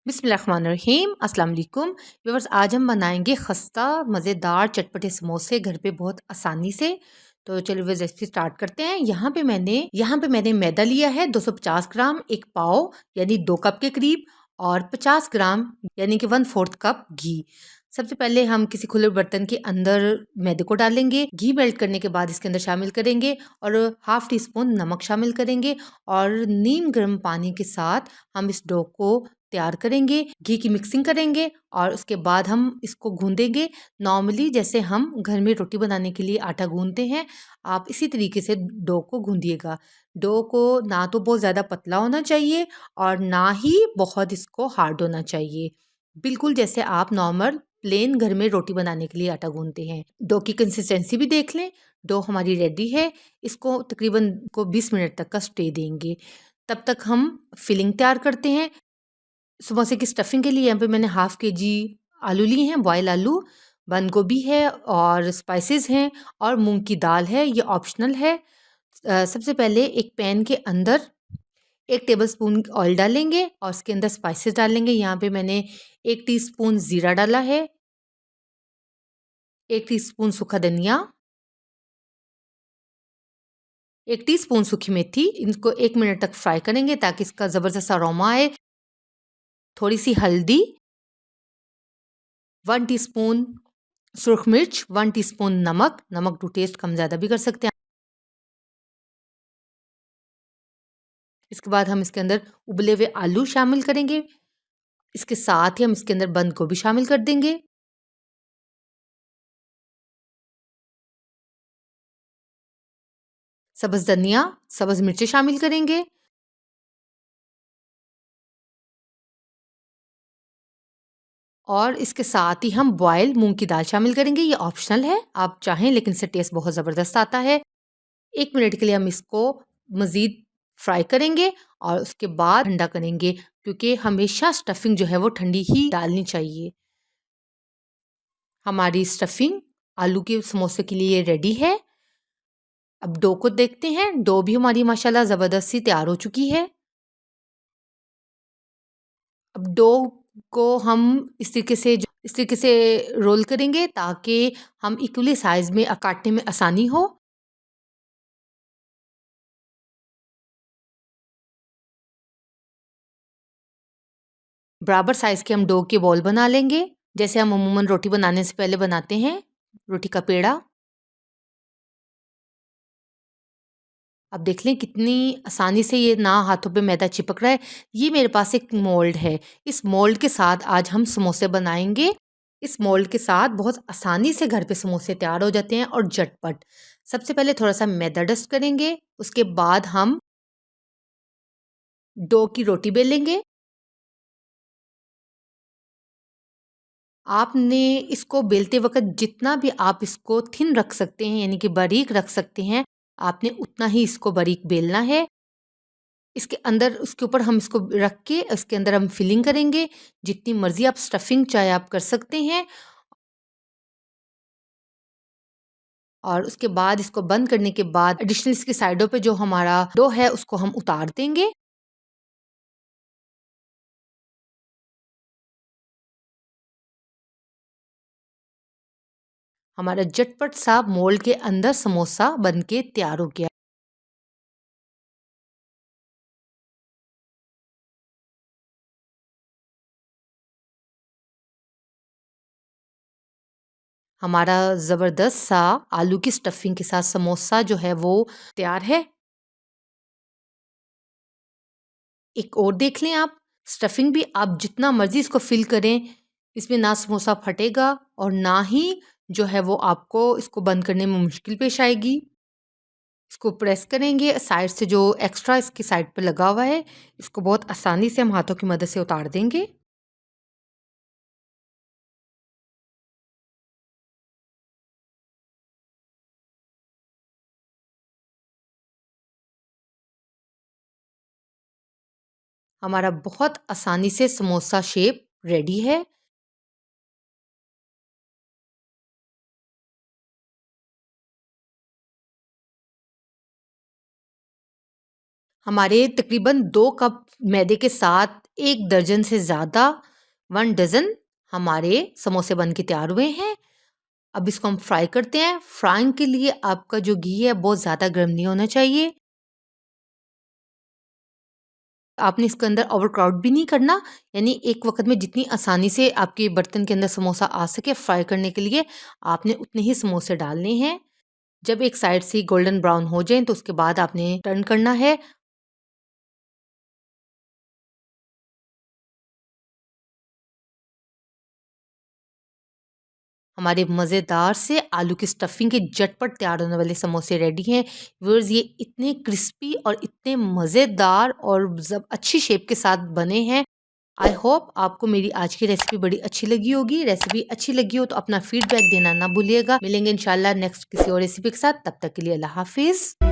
बिस्मिल्लाहिर्रहमानिर्रहीम अस्सलाम वालेकुम व्यूअर्स। आज हम बनाएंगे खस्ता मज़ेदार चटपटे समोसे घर पे बहुत आसानी से। तो चलिए वो रेसिपी स्टार्ट करते हैं। यहाँ पे मैंने मैदा लिया है 250 ग्राम, एक पाव यानी 2 कप के करीब, और 50 ग्राम यानी कि 1/4 कप घी। सबसे पहले हम किसी खुले बर्तन के अंदर मैदे को डालेंगे। घी मेल्ट करने के बाद इसके अंदर शामिल करेंगे और हाफ टी स्पून नमक शामिल करेंगे, और नीम गर्म पानी के साथ हम इस डो को तैयार करेंगे। घी की मिक्सिंग करेंगे और उसके बाद हम इसको गूंदेंगे। नॉर्मली जैसे हम घर में रोटी बनाने के लिए आटा गूंदते हैं, आप इसी तरीके से डो को गूंदिएगा। डो को ना तो बहुत ज़्यादा पतला होना चाहिए और ना ही बहुत इसको हार्ड होना चाहिए। बिल्कुल जैसे आप नॉर्मल प्लेन घर में रोटी बनाने के लिए आटा गूंदते हैं। डो की कंसिस्टेंसी भी देख लें। डो हमारी रेडी है। इसको तकरीबन को 20 मिनट तक का स्टे देंगे। तब तक हम फिलिंग तैयार करते हैं। समोसे की स्टफिंग के लिए यहाँ पे मैंने हाफ केजी आलू लिए हैं, बॉयल आलू, बंद गोभी है और स्पाइसेस हैं और मूंग की दाल है, ये ऑप्शनल है। सबसे पहले एक पैन के अंदर 1 टेबलस्पून ऑयल डालेंगे और उसके अंदर स्पाइसेस डालेंगे। यहाँ पे मैंने 1 टीस्पून ज़ीरा डाला है, 1 टीस्पून सूखा धनिया, 1 टीस्पून सूखी मेथी। इनको 1 मिनट तक फ्राई करेंगे ताकि इसका ज़बरदस्त अरोमा आए। थोड़ी सी हल्दी, 1 टीस्पून सुरख मिर्च, 1 टीस्पून नमक, नमक टू टेस्ट कम ज़्यादा भी कर सकते हैं। इसके बाद हम इसके अंदर उबले हुए आलू शामिल करेंगे। इसके साथ ही हम इसके अंदर बंद गोभी शामिल कर देंगे। सब्ज़ धनिया, सब्ज़ मिर्ची शामिल करेंगे, और इसके साथ ही हम बॉयल मूंग की दाल शामिल करेंगे। ये ऑप्शनल है, आप चाहें लेकिन इससे टेस्ट बहुत ज़बरदस्त आता है। 1 मिनट के लिए हम इसको मज़ीद फ्राई करेंगे और उसके बाद ठंडा करेंगे, क्योंकि हमेशा स्टफिंग जो है वो ठंडी ही डालनी चाहिए। हमारी स्टफिंग आलू के समोसे के लिए रेडी है। अब डो को देखते हैं। डो भी हमारी माशाल्लाह ज़बरदस्त सी तैयार हो चुकी है। अब डो को हम इस तरीके से रोल करेंगे ताकि हम इक्वली साइज़ में काटने में आसानी हो। बराबर साइज़ के हम डो के बॉल बना लेंगे, जैसे हम अमूमन रोटी बनाने से पहले बनाते हैं, रोटी का पेड़ा। अब देख लें कितनी आसानी से ये ना हाथों पे मैदा चिपक रहा है। ये मेरे पास एक मोल्ड है। इस मोल्ड के साथ आज हम समोसे बनाएँगे। इस मोल्ड के साथ बहुत आसानी से घर पे समोसे तैयार हो जाते हैं और झटपट। सबसे पहले थोड़ा-सा मैदा डस्ट करेंगे, उसके बाद हम डो की रोटी बेलेंगे। आपने इसको बेलते वक़्त जितना भी आप इसको थिन रख सकते हैं, यानी कि बारीक रख सकते हैं, आपने उतना ही इसको बारीक बेलना है। इसके अंदर उसके ऊपर हम इसको रख के इसके अंदर हम फिलिंग करेंगे। जितनी मर्ज़ी आप स्टफिंग चाहे आप कर सकते हैं, और उसके बाद इसको बंद करने के बाद एडिशनल इसकी साइडों पे जो हमारा डो है उसको हम उतार देंगे। हमारा झटपट सा मोल्ड के अंदर समोसा बन के तैयार हो गया। हमारा ज़बरदस्त सा आलू की स्टफिंग के साथ समोसा जो है वो तैयार है। एक और देख लें आप, स्टफिंग भी आप जितना मर्ज़ी इसको फ़िल करें, इसमें ना समोसा फटेगा और ना ही जो है वो आपको इसको बंद करने में मुश्किल पेश आएगी। इसको प्रेस करेंगे, साइड से जो एक्स्ट्रा इसकी साइड पे लगा हुआ है, इसको बहुत आसानी से हम हाथों की मदद से उतार देंगे। हमारा बहुत आसानी से समोसा शेप रेडी है। हमारे तकरीबन 2 कप मैदे के साथ 1 दर्जन से ज़्यादा 1 डज़न हमारे समोसे बन के तैयार हुए हैं। अब इसको हम फ्राई करते हैं। फ्राइंग के लिए आपका जो घी है बहुत ज़्यादा गर्म नहीं होना चाहिए। आपने इसके अंदर ओवरक्राउड भी नहीं करना, यानी एक वक़्त में जितनी आसानी से आपके बर्तन के अंदर समोसा आ सके फ्राई करने के लिए, आपने उतने ही समोसे डालने हैं। जब एक साइड से गोल्डन ब्राउन हो जाएँ तो उसके बाद आपने टर्न करना है। हमारे मज़ेदार से आलू की स्टफिंग के झटपट तैयार होने वाले समोसे रेडी हैं। व्यूअर्स, ये इतने क्रिस्पी और इतने मज़ेदार और जब अच्छी शेप के साथ बने हैं। आई होप आपको मेरी आज की रेसिपी बड़ी अच्छी लगी होगी। रेसिपी अच्छी लगी हो तो अपना फीडबैक देना ना भूलिएगा। मिलेंगे इंशाल्लाह नेक्स्ट किसी और रेसिपी के साथ। तब तक के लिए अल्लाह हाफ़िज़।